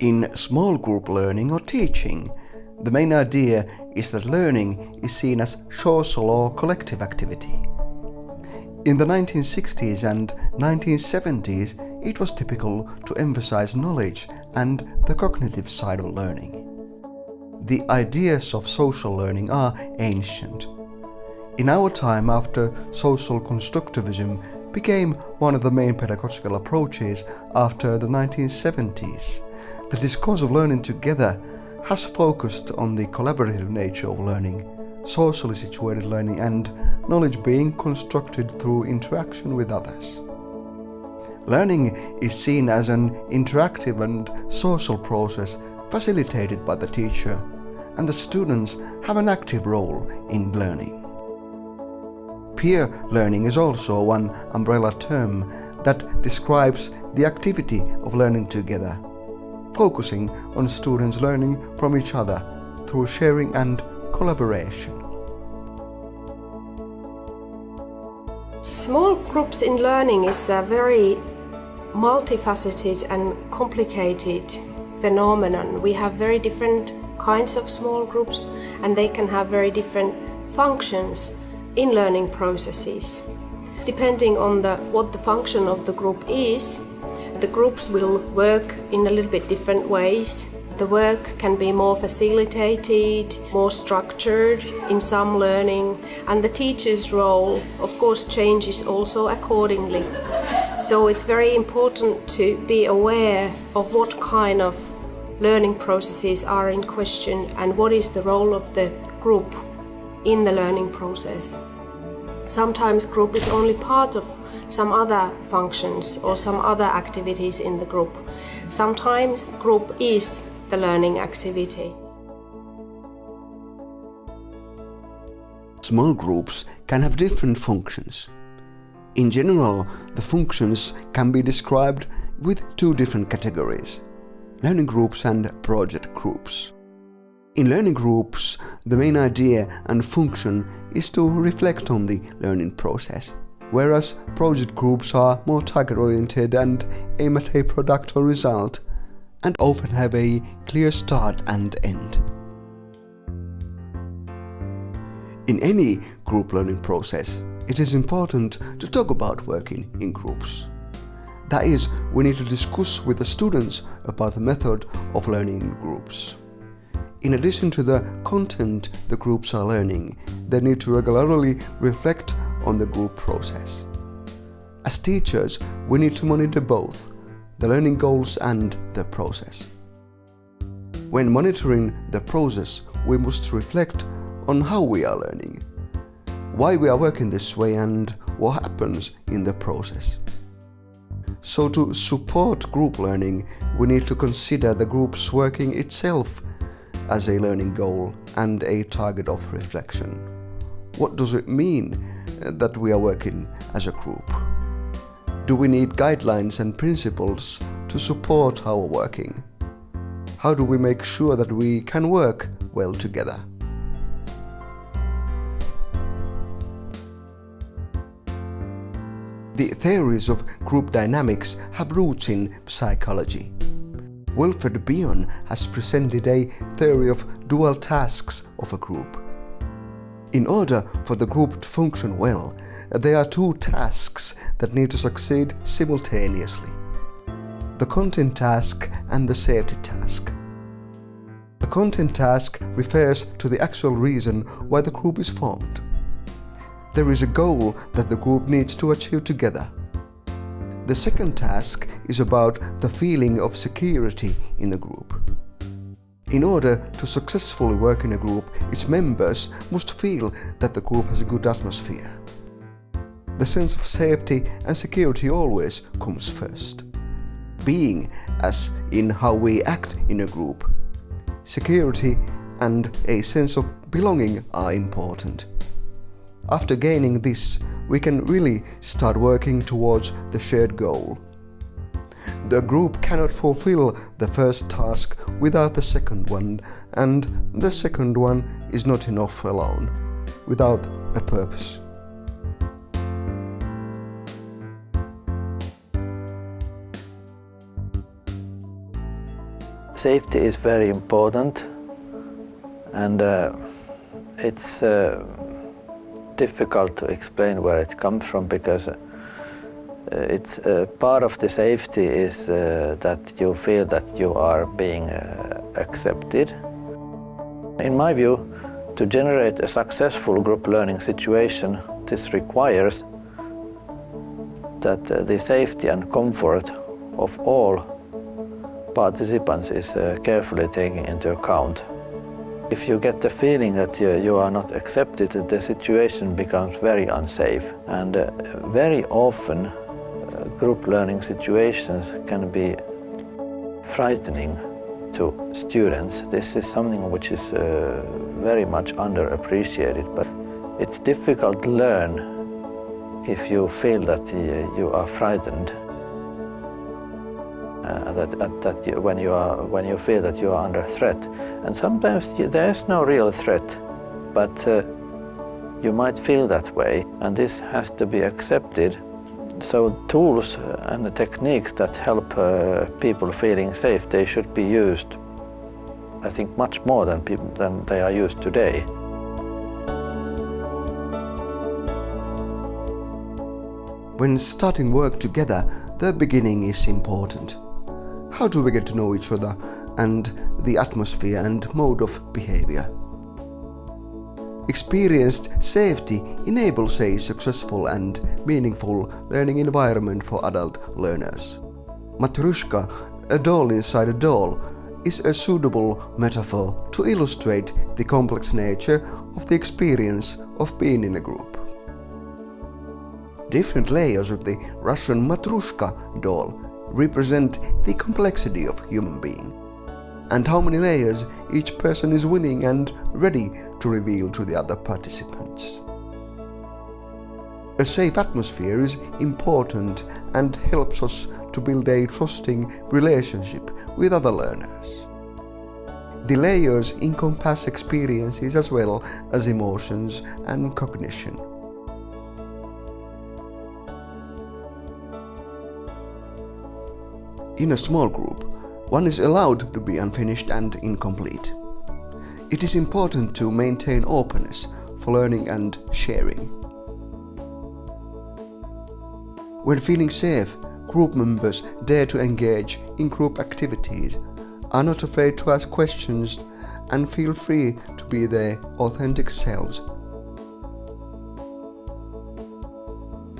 In small group learning or teaching, the main idea is that learning is seen as social or collective activity. In the 1960s and 1970s, it was typical to emphasize knowledge and the cognitive side of learning. The ideas of social learning are ancient. In our time, after social constructivism became one of the main pedagogical approaches after the 1970s, the discourse of learning together has focused on the collaborative nature of learning, socially situated learning, and knowledge being constructed through interaction with others. Learning is seen as an interactive and social process facilitated by the teacher, and the students have an active role in learning. Peer learning is also one umbrella term that describes the activity of learning together, focusing on students learning from each other through sharing and collaboration. Small groups in learning is a very multifaceted and complicated phenomenon. We have very different kinds of small groups, and they can have very different functions in learning processes. Depending on what the function of the group is, the groups will work in a little bit different ways. The work can be more facilitated, more structured in some learning, and the teacher's role, of course, changes also accordingly. So it's very important to be aware of what kind of learning processes are in question and what is the role of the group in the learning process. Sometimes group is only part of some other functions or some other activities in the group. Sometimes the group is the learning activity. Small groups can have different functions. In general, the functions can be described with two different categories: learning groups and project groups. In learning groups, the main idea and function is to reflect on the learning process, whereas project groups are more target-oriented and aim at a product or result, and often have a clear start and end. In any group learning process, it is important to talk about working in groups. That is, we need to discuss with the students about the method of learning in groups. In addition to the content the groups are learning, they need to regularly reflect on the group process. As teachers, we need to monitor both the learning goals and the process. When monitoring the process, we must reflect on how we are learning, why we are working this way, and what happens in the process. So to support group learning, we need to consider the group's working itself as a learning goal and a target of reflection. What does it mean that we are working as a group? Do we need guidelines and principles to support our working? How do we make sure that we can work well together? The theories of group dynamics have roots in psychology. Wilfred Bion has presented a theory of dual tasks of a group. In order for the group to function well, there are two tasks that need to succeed simultaneously: the content task and the safety task. The content task refers to the actual reason why the group is formed. There is a goal that the group needs to achieve together. The second task is about the feeling of security in the group. In order to successfully work in a group, its members must feel that the group has a good atmosphere. The sense of safety and security always comes first. Being, as in how we act in a group, security and a sense of belonging are important. After gaining this, we can really start working towards the shared goal. The group cannot fulfill the first task without the second one, and the second one is not enough alone, without a purpose. Safety is very important, and it's difficult to explain where it comes from, because it's part of the safety is that you feel that you are being accepted. In my view, to generate a successful group learning situation, this requires that the safety and comfort of all participants is carefully taken into account. If you get the feeling that you are not accepted, the situation becomes very unsafe. And very often group learning situations can be frightening to students. This is something which is very much underappreciated, but it's difficult to learn if you feel that you are frightened. When you feel that you are under threat. And sometimes there is no real threat, but you might feel that way, and this has to be accepted. So tools and the techniques that help people feeling safe, they should be used, I think, much more than they are used today. When starting work together, the beginning is important. How do we get to know each other and the atmosphere and mode of behavior? Experienced safety enables a successful and meaningful learning environment for adult learners. Matrushka, a doll inside a doll, is a suitable metaphor to illustrate the complex nature of the experience of being in a group. Different layers of the Russian Matrushka doll represent the complexity of human being, and how many layers each person is willing and ready to reveal to the other participants. A safe atmosphere is important and helps us to build a trusting relationship with other learners. The layers encompass experiences as well as emotions and cognition. In a small group, one is allowed to be unfinished and incomplete. It is important to maintain openness for learning and sharing. When feeling safe, group members dare to engage in group activities, are not afraid to ask questions, and feel free to be their authentic selves.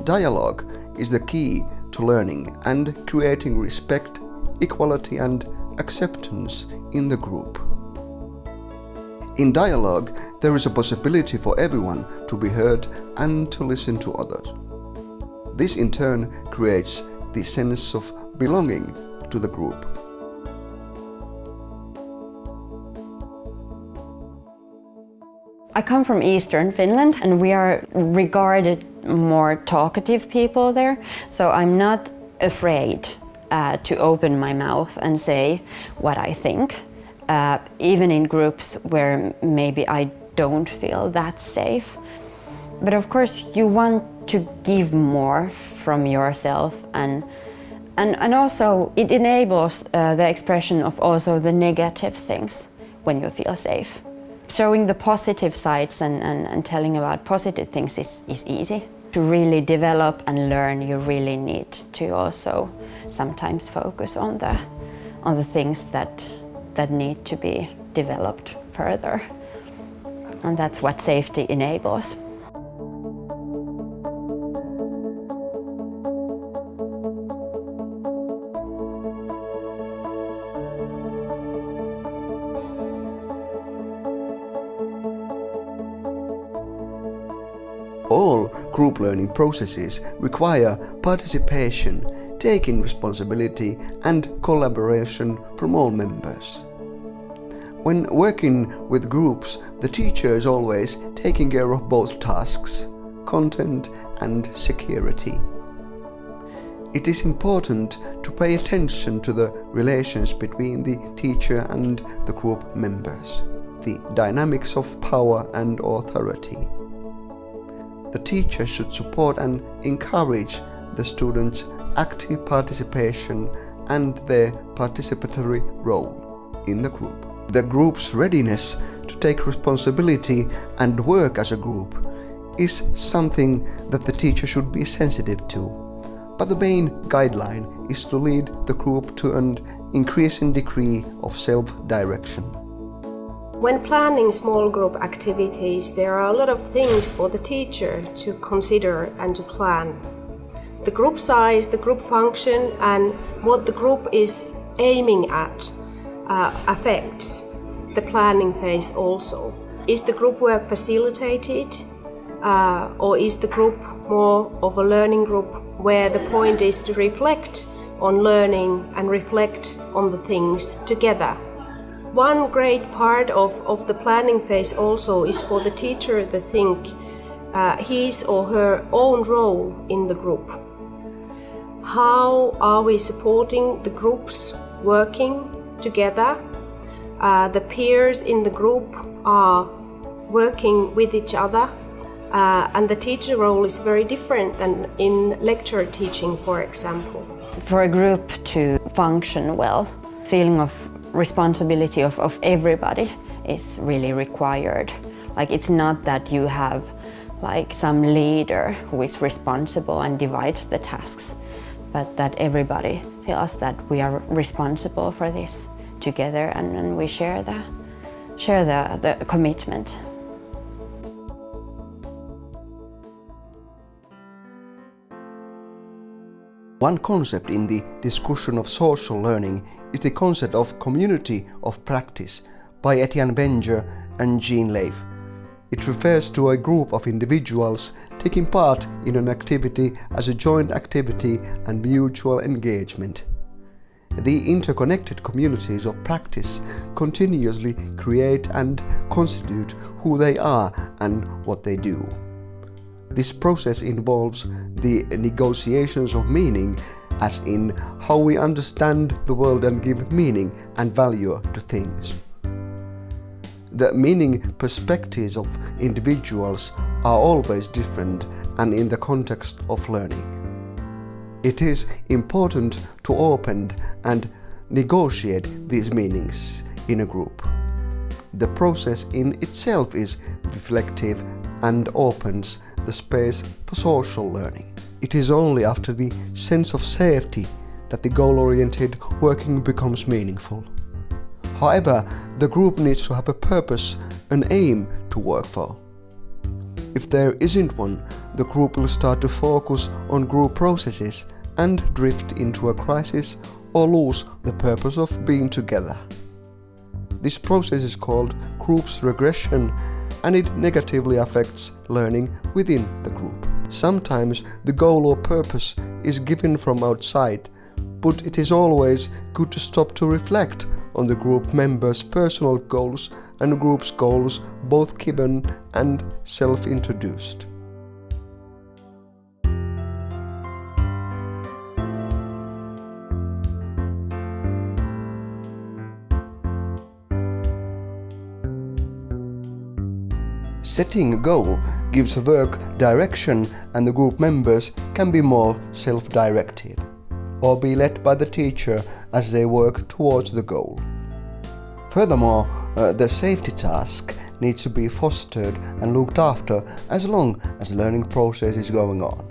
Dialogue is the key to learning and creating respect, equality and acceptance in the group. In dialogue, there is a possibility for everyone to be heard and to listen to others. This in turn creates the sense of belonging to the group. I come from Eastern Finland, and we are regarded more talkative people there, so I'm not afraid to open my mouth and say what I think, even in groups where maybe I don't feel that safe. But of course you want to give more from yourself, and also it enables the expression of also the negative things when you feel safe. Showing the positive sides and telling about positive things is easy. To really develop and learn, you really need to also sometimes focus on the things that need to be developed further. And that's what safety enables. All group learning processes require participation, taking responsibility and collaboration from all members. When working with groups, the teacher is always taking care of both tasks, content and security. It is important to pay attention to the relations between the teacher and the group members, the dynamics of power and authority. The teacher should support and encourage the students' active participation and their participatory role. in the group. The group's readiness to take responsibility and work as a group is something that the teacher should be sensitive to. But the main guideline is to lead the group to an increasing degree of self-direction. When planning small group activities, there are a lot of things for the teacher to consider and to plan. The group size, the group function, and what the group is aiming at affects the planning phase also. Is the group work facilitated, or is the group more of a learning group where the point is to reflect on learning and reflect on the things together? One great part of the planning phase also is for the teacher to think his or her own role in the group. How are we supporting the groups working together? The peers in the group are working with each other, and the teacher role is very different than in lecture teaching, for example. For a group to function well, feeling of responsibility of everybody is really required. Like, it's not that you have like some leader who is responsible and divides the tasks, but that everybody feels that we are responsible for this together, and we share the commitment. One concept in the discussion of social learning is the concept of community of practice by Etienne Benger and Jean Leif. It refers to a group of individuals taking part in an activity as a joint activity and mutual engagement. The interconnected communities of practice continuously create and constitute who they are and what they do. This process involves the negotiations of meaning, as in how we understand the world and give meaning and value to things. The meaning perspectives of individuals are always different and in the context of learning. It is important to open and negotiate these meanings in a group. The process in itself is reflective and opens the space for social learning. It is only after the sense of safety that the goal-oriented working becomes meaningful. However, the group needs to have a purpose, an aim to work for. If there isn't one, the group will start to focus on group processes and drift into a crisis or lose the purpose of being together. This process is called group's regression, and it negatively affects learning within the group. Sometimes the goal or purpose is given from outside, but it is always good to stop to reflect on the group members' personal goals and the group's goals, both given and self-introduced. Setting a goal gives a work direction, and the group members can be more self-directed or be led by the teacher as they work towards the goal. Furthermore, the safety task needs to be fostered and looked after as long as the learning process is going on.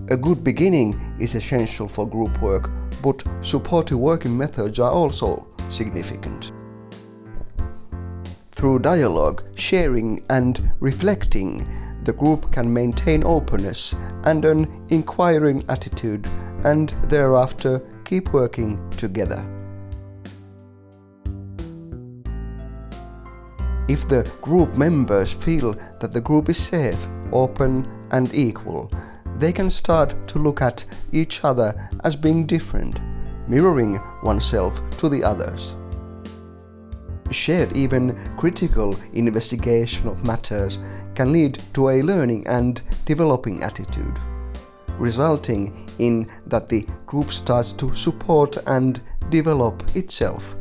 A good beginning is essential for group work, but supportive working methods are also significant. Through dialogue, sharing and reflecting, the group can maintain openness and an inquiring attitude, and thereafter keep working together. If the group members feel that the group is safe, open and equal, they can start to look at each other as being different, mirroring oneself to the others. Shared, even critical investigation of matters can lead to a learning and developing attitude, resulting in that the group starts to support and develop itself.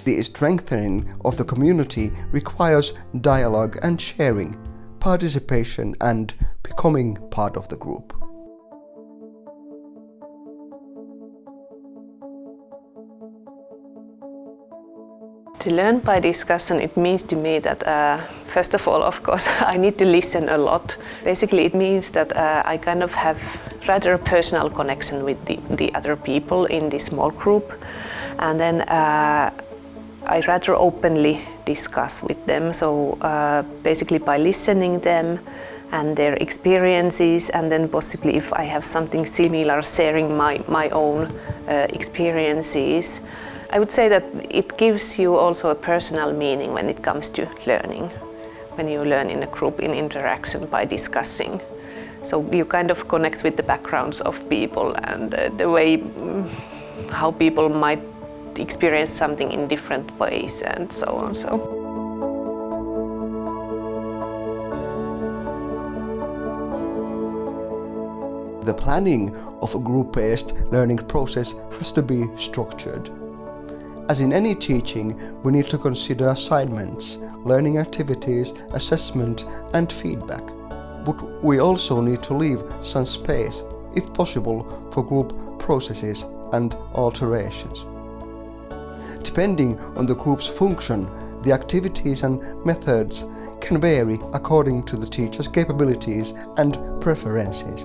The strengthening of the community requires dialogue and sharing, participation and becoming part of the group. To learn by discussion, it means to me that, first of all, of course, I need to listen a lot. Basically, it means that I kind of have rather a personal connection with the other people in this small group. And then I rather openly discuss with them. So basically by listening them and their experiences, and then possibly if I have something similar, sharing my own experiences. I would say that it gives you also a personal meaning when it comes to learning, when you learn in a group, in interaction, by discussing. So you kind of connect with the backgrounds of people and the way how people might experience something in different ways and so on. The planning of a group-based learning process has to be structured. As in any teaching, we need to consider assignments, learning activities, assessment and feedback. But we also need to leave some space, if possible, for group processes and alterations. Depending on the group's function, the activities and methods can vary according to the teacher's capabilities and preferences,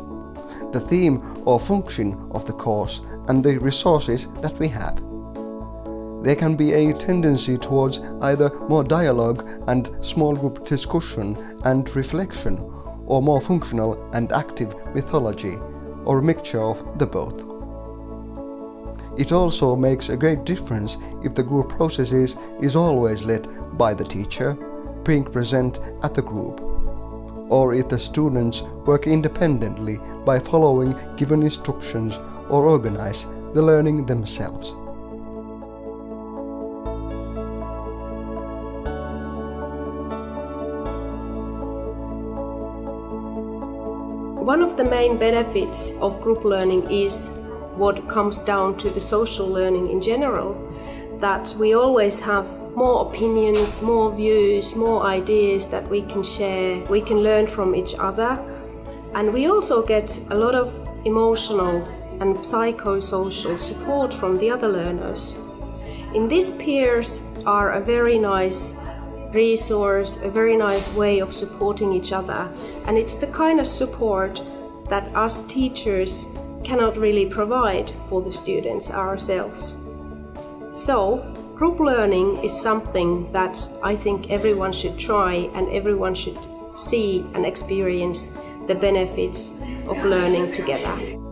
the theme or function of the course and the resources that we have. There can be a tendency towards either more dialogue and small group discussion and reflection, or more functional and active methodology, or a mixture of the both. It also makes a great difference if the group process is always led by the teacher, being present at the group, or if the students work independently by following given instructions or organize the learning themselves. One of the main benefits of group learning is what comes down to the social learning in general, that we always have more opinions, more views, more ideas that we can share, we can learn from each other, and we also get a lot of emotional and psychosocial support from the other learners. In this, peers are a very nice resource, a very nice way of supporting each other, and it's the kind of support that us teachers cannot really provide for the students ourselves. So, group learning is something that I think everyone should try, and everyone should see and experience the benefits of learning together.